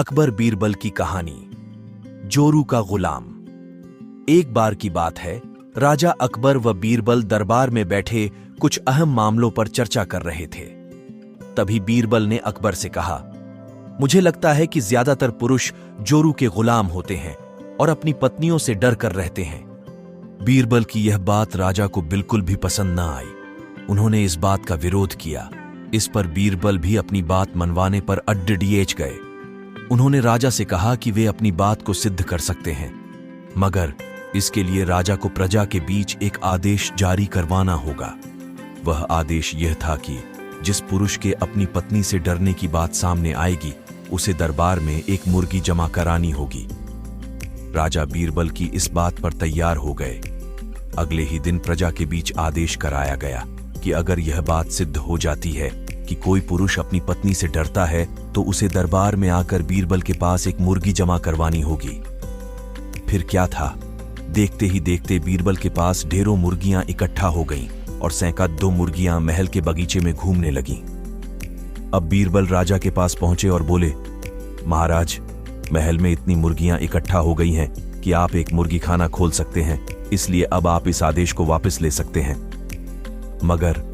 अकबर बीरबल की कहानी। जोरू का गुलाम। एक बार की बात है, राजा अकबर व बीरबल दरबार में बैठे कुछ अहम मामलों पर चर्चा कर रहे थे। तभी बीरबल ने अकबर से कहा, मुझे लगता है कि ज्यादातर पुरुष जोरू के गुलाम होते हैं और अपनी पत्नियों से डर कर रहते हैं। बीरबल की यह बात राजा को बिल्कुल भी पसंद न आई। उन्होंने इस बात का विरोध किया। इस पर बीरबल भी अपनी बात मनवाने पर अड्डिएच गए। उन्होंने राजा से कहा कि वे अपनी बात को सिद्ध कर सकते हैं, मगर इसके लिए राजा को प्रजा के बीच एक आदेश जारी करवाना होगा। वह आदेश यह था कि जिस पुरुष के अपनी पत्नी से डरने की बात सामने आएगी, उसे दरबार में एक मुर्गी जमा करानी होगी। राजा बीरबल की इस बात पर तैयार हो गए। अगले ही दिन प्रजा के बीच आदेश कराया गया कि अगर यह बात सिद्ध हो जाती है कि कोई पुरुष अपनी पत्नी से डरता है, तो उसे दरबार में आकर बीरबल के पास एक मुर्गी जमा करवानी होगी। फिर क्या था, देखते ही देखते बीरबल के पास ढेरों मुर्गियां इकट्ठा हो गईं और सैकड़ों मुर्गियां महल के बगीचे में घूमने लगीं। अब बीरबल राजा के पास पहुंचे और बोले, महाराज, महल में इतनी मुर्गियां इकट्ठा हो गई हैं कि आप एक मुर्गी खाना खोल सकते हैं, इसलिए अब आप इस आदेश को वापस ले सकते हैं। मगर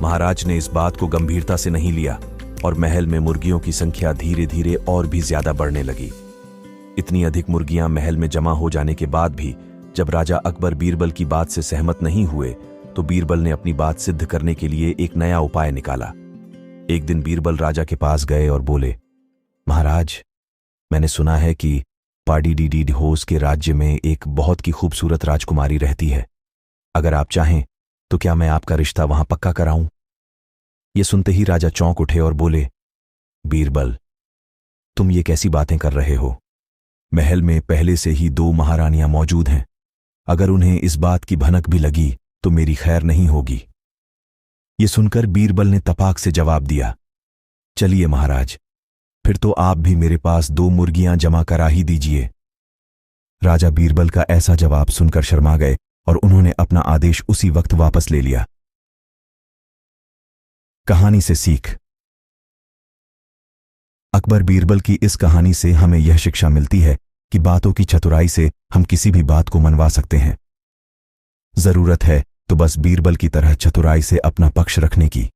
महाराज ने इस बात को गंभीरता से नहीं लिया और महल में मुर्गियों की संख्या धीरे धीरे और भी ज्यादा बढ़ने लगी। इतनी अधिक मुर्गियां महल में जमा हो जाने के बाद भी जब राजा अकबर बीरबल की बात से सहमत नहीं हुए, तो बीरबल ने अपनी बात सिद्ध करने के लिए एक नया उपाय निकाला। एक दिन बीरबल राजा के पास गए और बोले, महाराज, मैंने सुना है कि पाडी होस के राज्य में एक बहुत ही खूबसूरत राजकुमारी रहती है। अगर आप चाहें तो क्या मैं आपका रिश्ता वहां पक्का कराऊं? ये सुनते ही राजा चौंक उठे और बोले, बीरबल, तुम ये कैसी बातें कर रहे हो? महल में पहले से ही 2 महारानियां मौजूद हैं। अगर उन्हें इस बात की भनक भी लगी तो मेरी खैर नहीं होगी। ये सुनकर बीरबल ने तपाक से जवाब दिया, चलिए महाराज, फिर तो आप भी मेरे पास 2 मुर्गियां जमा करा ही दीजिए। राजा बीरबल का ऐसा जवाब सुनकर शर्मा गए और उन्होंने अपना आदेश उसी वक्त वापस ले लिया। कहानी से सीख। अकबर बीरबल की इस कहानी से हमें यह शिक्षा मिलती है कि बातों की चतुराई से हम किसी भी बात को मनवा सकते हैं। जरूरत है तो बस बीरबल की तरह चतुराई से अपना पक्ष रखने की।